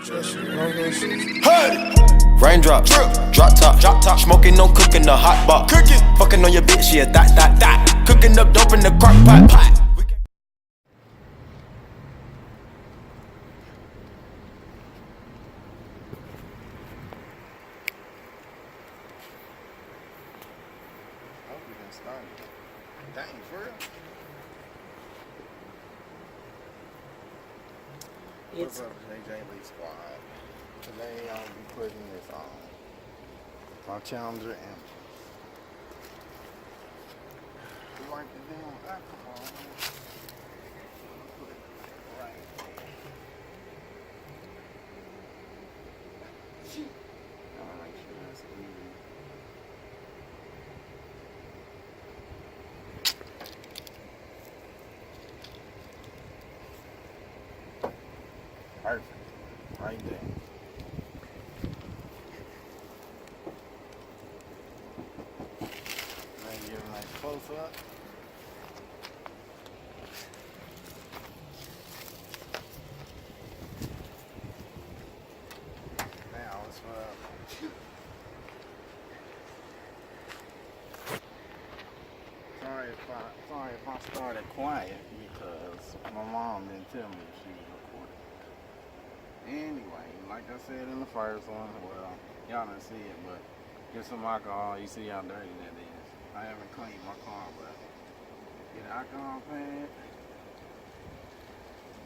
Hey! Raindrop, drop top, smoking, no cooking, the hot box. Fucking on your bitch, yeah, that. Cooking up dope in the crock pot. Dang, for real? What's up, JJLEE squad? Today I'll be putting this on my Challenger Emblem. You like the damn alcohol? Put it right there. I'll make sure that's easy. Perfect. Right there. Now give a nice close up. Now let's sorry if I started quiet because my mom didn't tell me she was recording. Anyway, like I said in the first one, well, y'all didn't see it, but get some alcohol, you see how dirty that is. I haven't cleaned my car, but get an alcohol pad,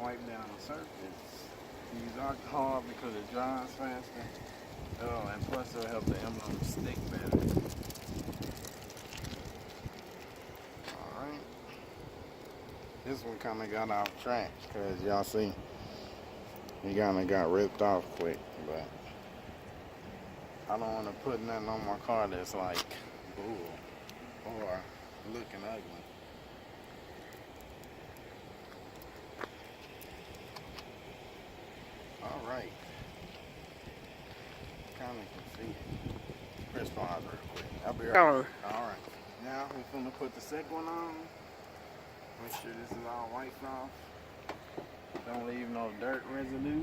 wipe down the surface, use alcohol because it dries faster. Oh, and plus it'll help the emblem stick better. Alright. This one kind of got off track because y'all see he kind of got ripped off quick, but I don't want to put nothing on my car that's like bull or looking ugly. Alright. Kind of can see it. Press pause real quick. I'll be right. Alright. Now we're going to put the second one on. Make sure this is all wiped off. Don't leave no dirt residue.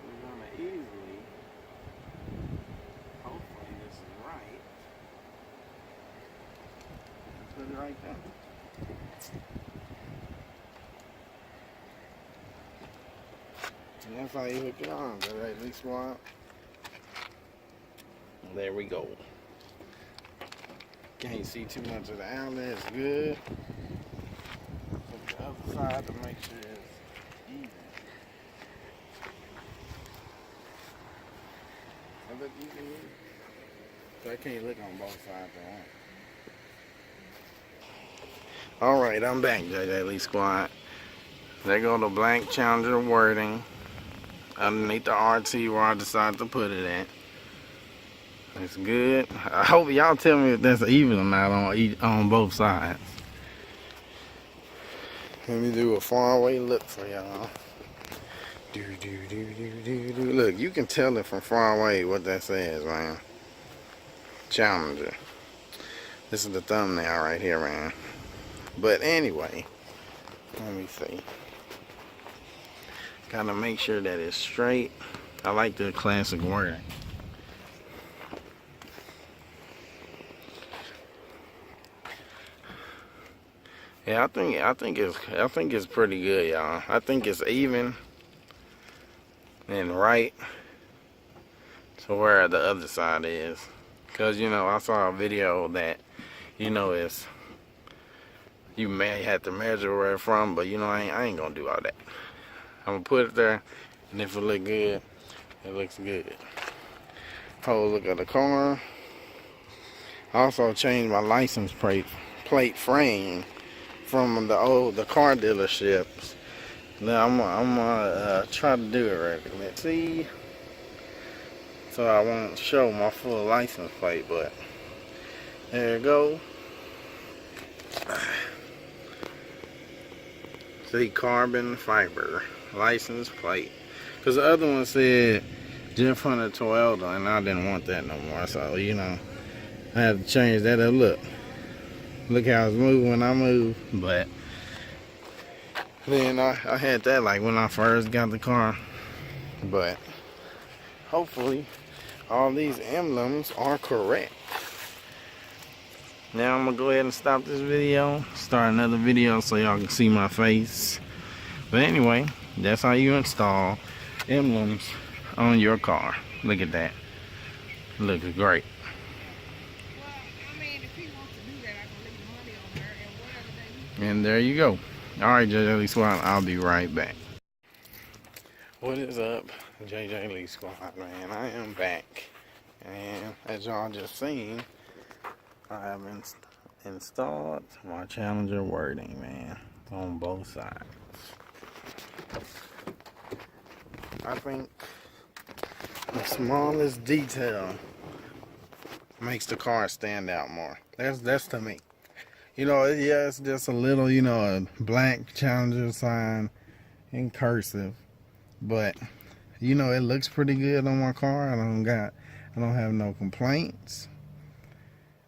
We're gonna easily, hopefully this is right, put it right there. And that's how you hook it on, JJLEE squad. There we go. Can't see too much of the outlet, it's good. Put the other side to make sure it's even. I look even. So I can't look on both sides at once. Alright, I'm back, JJLEE squad. There go the blank Challenger wording underneath the RT where I decided to put it at. It's good. I hope y'all tell me if that's even or not on both sides. Let me do a faraway look for y'all. Look, you can tell it from far away what that says, man. Challenger. This is the thumbnail right here, man. But anyway, let me see. Gotta make sure that it's straight. I like the classic wording. Yeah, I think it's pretty good, y'all. I think it's even and right to where the other side is. Cause you know, I saw a video that, you know, it's you may have to measure where it's from, but you know, I ain't gonna do all that. I'm gonna put it there, and if it look good, it looks good. Whole look at the car. I also changed my license plate frame from the car dealerships. Now I'm gonna try to do it right. Let's see. So I won't show my full license plate, but there you go. See, carbon fiber license plate. Cause the other one said Jeff Hunter Toyota, and I didn't want that no more. So you know, I had to change that up. Look how it's moving when I move. But then I had that like when I first got the car. But hopefully all these emblems are correct. Now I'm gonna go ahead and stop this video, start another video so y'all can see my face. But anyway, that's how you install emblems on your car. Look at that. Looks great. And there you go. Alright, JJLEE Squad, I'll be right back. What is up, JJLEE Squad, man? I am back. And as y'all just seen, I have installed my Challenger wording, man, on both sides. I think the smallest detail makes the car stand out more. That's to me. You know, yeah, it's just a little, you know, a black Challenger sign in cursive, but you know, it looks pretty good on my car. I don't have no complaints.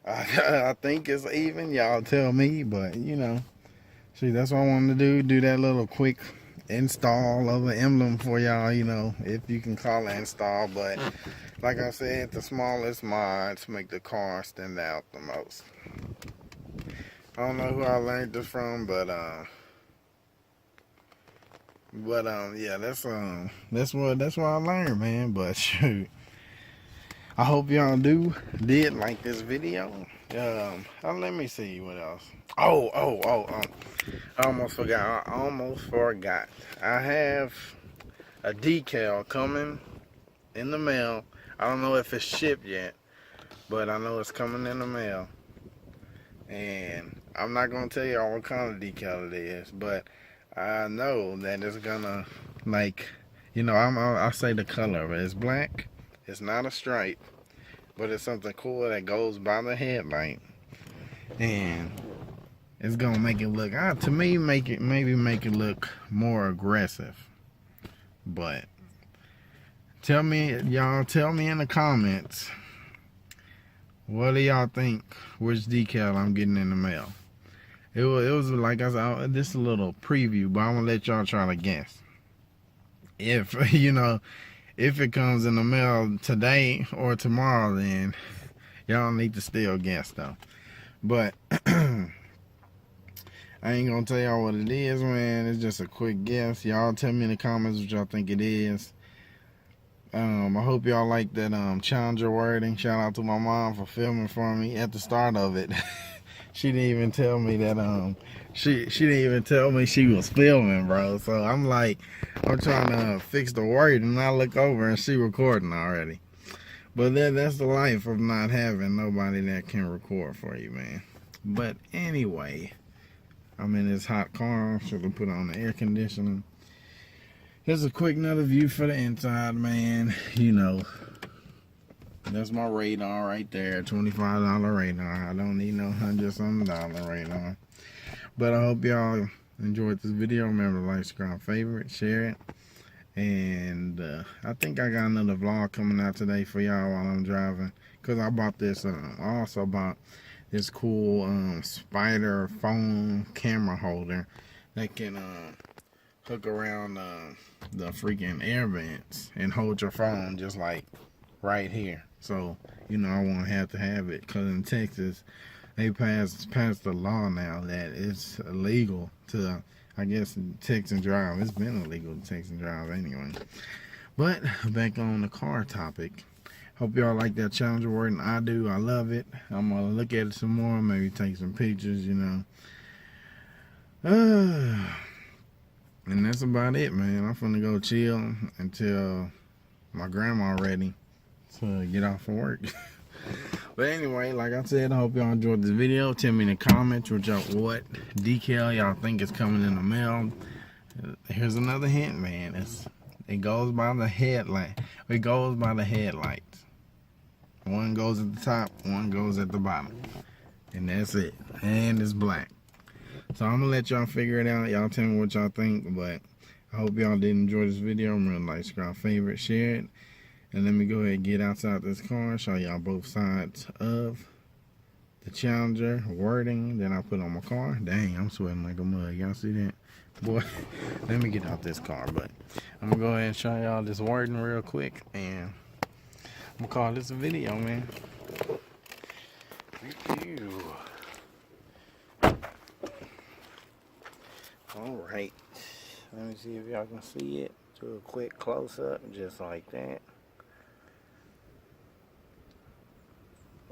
I think it's even, y'all tell me, but you know, see, that's what I wanted to do that little quick install of an emblem for y'all, you know, if you can call it install. But like I said, the smallest mods make the car stand out the most. I don't know who I learned this from, but yeah, that's what I learned, man. But shoot, I hope y'all did like this video. Let me see what else. I almost forgot. I have a decal coming in the mail. I don't know if it's shipped yet, but I know it's coming in the mail. And I'm not gonna tell y'all what kind of decal it is, but I know that it's gonna, like, you know, I'll say the color of it. It's black. It's not a stripe, but it's something cool that goes by the headlight, and it's gonna make it look, to me, maybe make it look more aggressive. But tell me in the comments, what do y'all think? Which decal I'm getting in the mail? It was like I said, this is a little preview, but I'm gonna let y'all try to guess. If you know, if it comes in the mail today or tomorrow, then y'all need to still guess though. But I ain't gonna tell y'all what it is, man. It's just a quick guess. Y'all tell me in the comments what y'all think it is. I hope y'all like that Challenger wording. Shout out to my mom for filming for me at the start of it. She didn't even tell me that she didn't even tell me she was filming, bro. So I'm like, I'm trying to fix the word, and I look over and she recording already. But that's the life of not having nobody that can record for you, man. But anyway, I'm in this hot car. Should have put on the air conditioning. Here's a quick another view for the inside, man. You know, that's my radar right there, $25 radar. I don't need no $100-something radar. But I hope y'all enjoyed this video. Remember to like, subscribe, favorite, share it. And I think I got another vlog coming out today for y'all while I'm driving. Because I bought this, I also bought this cool spider phone camera holder that can hook around the freaking air vents and hold your phone just like right here. So, you know, I won't have to have it, because in Texas they passed the law now that it's illegal to, I guess, text and drive. It's been illegal to text and drive anyway. But back on the car topic, hope y'all like that Challenger wording. I do. I love it. I'm gonna look at it some more, maybe take some pictures, you know. And that's about it, man. I'm finna go chill until my grandma ready to get off from work. But anyway, like I said, I hope y'all enjoyed this video. Tell me in the comments what decal y'all think is coming in the mail. Here's another hint, man. It goes by the headlight. It goes by the headlights. One goes at the top, one goes at the bottom, and that's it. And it's black. So I'm gonna let y'all figure it out. Y'all tell me what y'all think. But I hope y'all did enjoy this video. Remember to like, subscribe, favorite, share it. And let me go ahead and get outside this car and show y'all both sides of the Challenger wording that I put on my car. Dang, I'm sweating like a mug. Y'all see that? Boy, let me get out this car, but I'm gonna go ahead and show y'all this wording real quick, and I'm gonna call this a video, man. Review. Alright, let me see if y'all can see it. Do a quick close-up, just like that.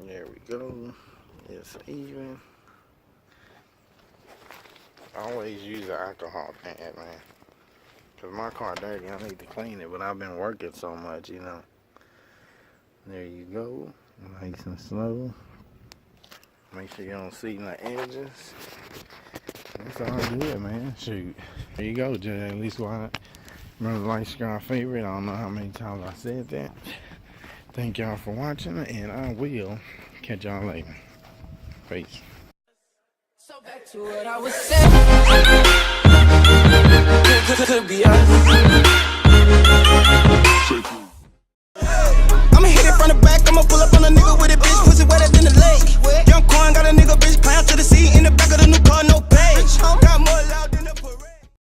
There we go. It's even. I always use an alcohol pad, man. Cause my car dirty, I need to clean it, but I've been working so much, you know. There you go. Nice and slow. Make sure you don't see the edges. That's all good, man. Shoot. There you go, JJLEE. Why remember, like, subscribe, favorite. I don't know how many times I said that. Thank y'all for watching, and I will catch y'all later. Peace. So back to what I was saying. Could be us. I'ma hit it from the back. I'ma pull up on a nigga with a bitch.